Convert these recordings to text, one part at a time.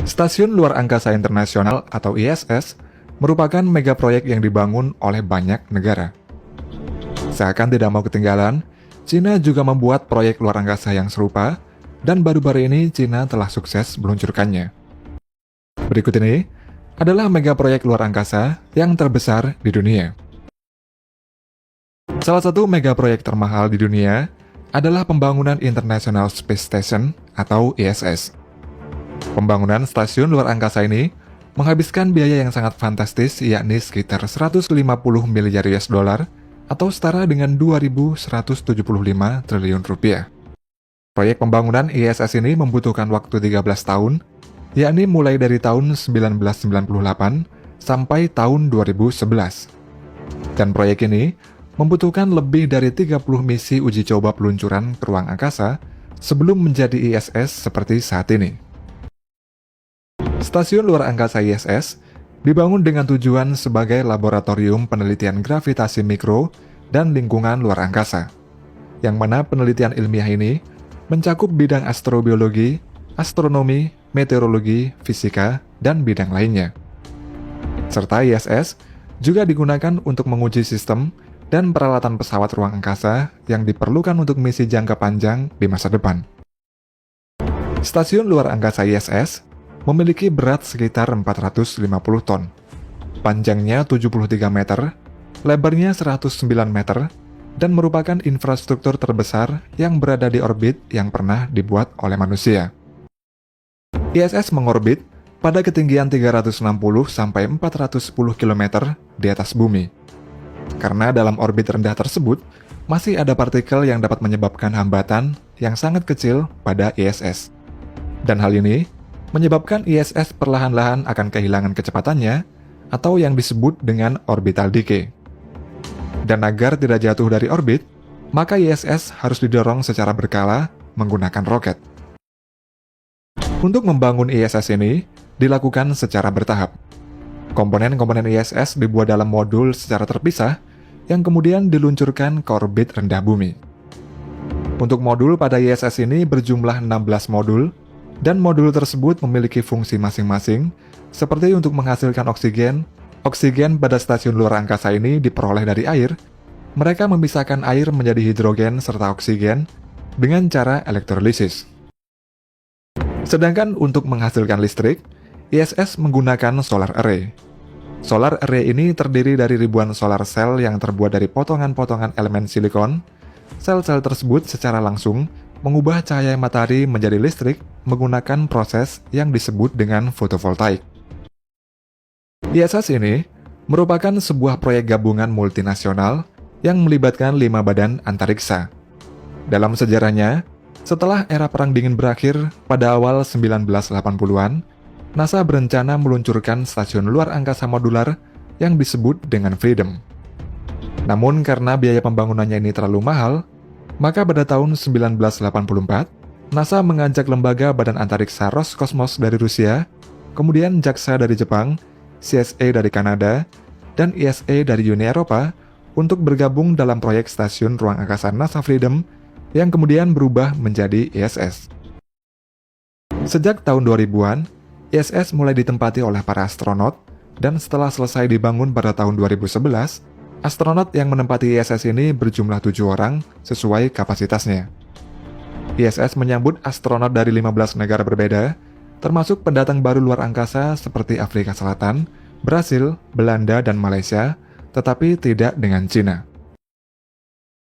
Stasiun Luar Angkasa Internasional atau ISS merupakan megaproyek yang dibangun oleh banyak negara. Seakan tidak mau ketinggalan, Cina juga membuat proyek luar angkasa yang serupa, dan baru-baru ini Cina telah sukses meluncurkannya. Berikut ini adalah megaproyek luar angkasa yang terbesar di dunia. Salah satu megaproyek termahal di dunia adalah pembangunan International Space Station atau ISS. Pembangunan stasiun luar angkasa ini menghabiskan biaya yang sangat fantastis, yakni sekitar 150 miliar US dollar atau setara dengan 2.175 triliun rupiah. Proyek pembangunan ISS ini membutuhkan waktu 13 tahun, yakni mulai dari tahun 1998 sampai tahun 2011. Dan proyek ini membutuhkan lebih dari 30 misi uji coba peluncuran ke ruang angkasa sebelum menjadi ISS seperti saat ini. Stasiun luar angkasa ISS dibangun dengan tujuan sebagai laboratorium penelitian gravitasi mikro dan lingkungan luar angkasa, yang mana penelitian ilmiah ini mencakup bidang astrobiologi, astronomi, meteorologi, fisika, dan bidang lainnya. Serta ISS juga digunakan untuk menguji sistem dan peralatan pesawat ruang angkasa yang diperlukan untuk misi jangka panjang di masa depan. Stasiun luar angkasa ISS memiliki berat sekitar 450 ton, panjangnya 73 meter, lebarnya 109 meter, dan merupakan infrastruktur terbesar yang berada di orbit yang pernah dibuat oleh manusia. ISS mengorbit pada ketinggian 360-410 km di atas bumi. Karena dalam orbit rendah tersebut, masih ada partikel yang dapat menyebabkan hambatan yang sangat kecil pada ISS. Dan hal ini menyebabkan ISS perlahan-lahan akan kehilangan kecepatannya atau yang disebut dengan orbital decay. Dan agar tidak jatuh dari orbit, maka ISS harus didorong secara berkala menggunakan roket. Untuk membangun ISS ini dilakukan secara bertahap. Komponen-komponen ISS dibuat dalam modul secara terpisah yang kemudian diluncurkan ke orbit rendah bumi. Untuk modul pada ISS ini berjumlah 16 modul, dan modul tersebut memiliki fungsi masing-masing, seperti untuk menghasilkan oksigen. Oksigen pada stasiun luar angkasa ini diperoleh dari air. Mereka memisahkan air menjadi hidrogen serta oksigen dengan cara elektrolisis. Sedangkan untuk menghasilkan listrik, ISS menggunakan solar array. Solar array ini terdiri dari ribuan solar cell yang terbuat dari potongan-potongan elemen silikon. Sel-sel tersebut secara langsung mengubah cahaya matahari menjadi listrik menggunakan proses yang disebut dengan fotovoltaik. ISS ini merupakan sebuah proyek gabungan multinasional yang melibatkan 5 badan antariksa. Dalam sejarahnya, setelah era Perang Dingin berakhir pada awal 1980-an, NASA berencana meluncurkan stasiun luar angkasa modular yang disebut dengan Freedom. Namun karena biaya pembangunannya ini terlalu mahal, maka pada tahun 1984, NASA mengajak lembaga badan antariksa Roskosmos dari Rusia, kemudian JAXA dari Jepang, CSA dari Kanada, dan ESA dari Uni Eropa untuk bergabung dalam proyek stasiun ruang angkasa NASA Freedom yang kemudian berubah menjadi ISS. Sejak tahun 2000-an, ISS mulai ditempati oleh para astronot, dan setelah selesai dibangun pada tahun 2011, astronot yang menempati ISS ini berjumlah 7 orang sesuai kapasitasnya. ISS menyambut astronot dari 15 negara berbeda, termasuk pendatang baru luar angkasa seperti Afrika Selatan, Brasil, Belanda, dan Malaysia, tetapi tidak dengan Cina.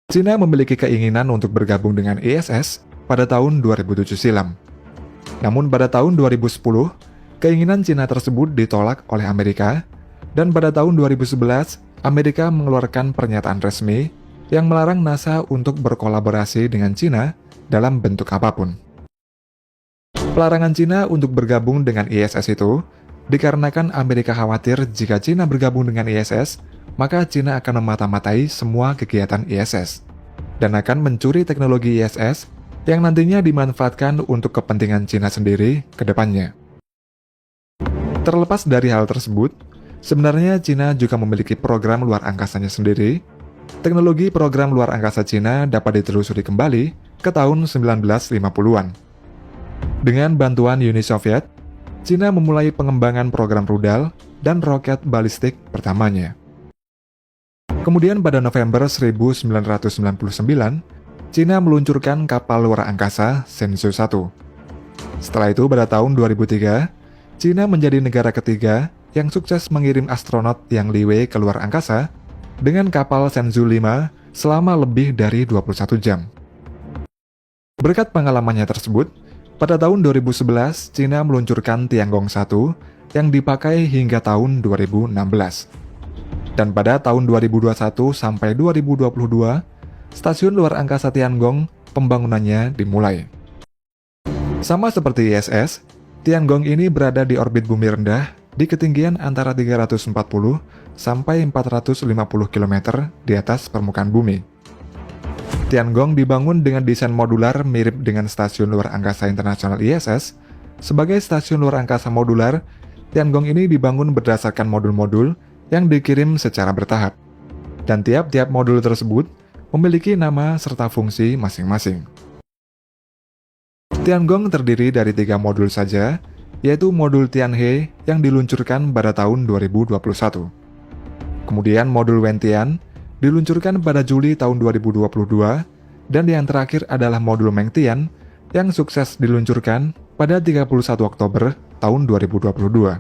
Cina memiliki keinginan untuk bergabung dengan ISS pada tahun 2007 silam. Namun pada tahun 2010, keinginan Cina tersebut ditolak oleh Amerika, dan pada tahun 2011, Amerika mengeluarkan pernyataan resmi yang melarang NASA untuk berkolaborasi dengan Cina dalam bentuk apapun. Pelarangan Cina untuk bergabung dengan ISS itu dikarenakan Amerika khawatir jika Cina bergabung dengan ISS, maka Cina akan memata-matai semua kegiatan ISS dan akan mencuri teknologi ISS yang nantinya dimanfaatkan untuk kepentingan Cina sendiri ke depannya. Terlepas dari hal tersebut, sebenarnya Cina juga memiliki program luar angkasanya sendiri. Teknologi program luar angkasa Cina dapat ditelusuri kembali ke tahun 1950-an. Dengan bantuan Uni Soviet, Cina memulai pengembangan program rudal dan roket balistik pertamanya. Kemudian pada November 1999, Cina meluncurkan kapal luar angkasa Shenzhou 1. Setelah itu pada tahun 2003, Cina menjadi negara ketiga yang sukses mengirim astronot Yang Liwei ke luar angkasa dengan kapal Shenzhou 5 selama lebih dari 21 jam. Berkat pengalamannya tersebut, pada tahun 2011, Cina meluncurkan Tiangong 1 yang dipakai hingga tahun 2016. Dan pada tahun 2021 sampai 2022, stasiun luar angkasa Tiangong pembangunannya dimulai. Sama seperti ISS, Tiangong ini berada di orbit bumi rendah di ketinggian antara 340 sampai 450 km di atas permukaan bumi. Tiangong dibangun dengan desain modular mirip dengan Stasiun Luar Angkasa Internasional ISS. Sebagai stasiun luar angkasa modular, Tiangong ini dibangun berdasarkan modul-modul yang dikirim secara bertahap. Dan tiap-tiap modul tersebut memiliki nama serta fungsi masing-masing. Tiangong terdiri dari 3 modul saja, yaitu modul Tianhe yang diluncurkan pada tahun 2021. Kemudian modul Wentian diluncurkan pada Juli tahun 2022, dan yang terakhir adalah modul Mengtian yang sukses diluncurkan pada 31 Oktober tahun 2022.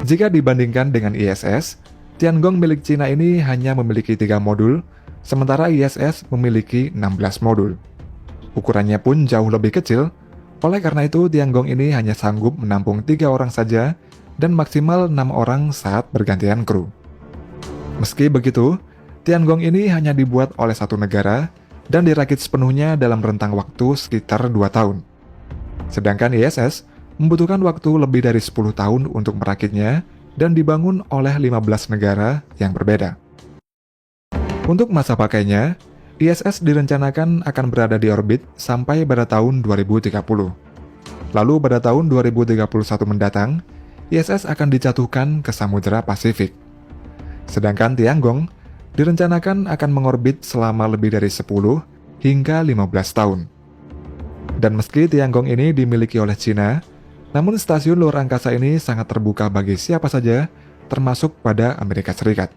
Jika dibandingkan dengan ISS, Tiangong milik Cina ini hanya memiliki 3 modul, sementara ISS memiliki 16 modul. Ukurannya pun jauh lebih kecil, oleh karena itu Tiangong ini hanya sanggup menampung 3 orang saja dan maksimal 6 orang saat bergantian kru. Meski begitu, Tiangong ini hanya dibuat oleh satu negara dan dirakit sepenuhnya dalam rentang waktu sekitar 2 tahun. Sedangkan ISS membutuhkan waktu lebih dari 10 tahun untuk merakitnya dan dibangun oleh 15 negara yang berbeda. Untuk masa pakainya, ISS direncanakan akan berada di orbit sampai pada tahun 2030. Lalu pada tahun 2031 mendatang, ISS akan dijatuhkan ke Samudra Pasifik. Sedangkan Tiangong direncanakan akan mengorbit selama lebih dari 10 hingga 15 tahun. Dan meski Tiangong ini dimiliki oleh Cina, namun stasiun luar angkasa ini sangat terbuka bagi siapa saja, termasuk pada Amerika Serikat.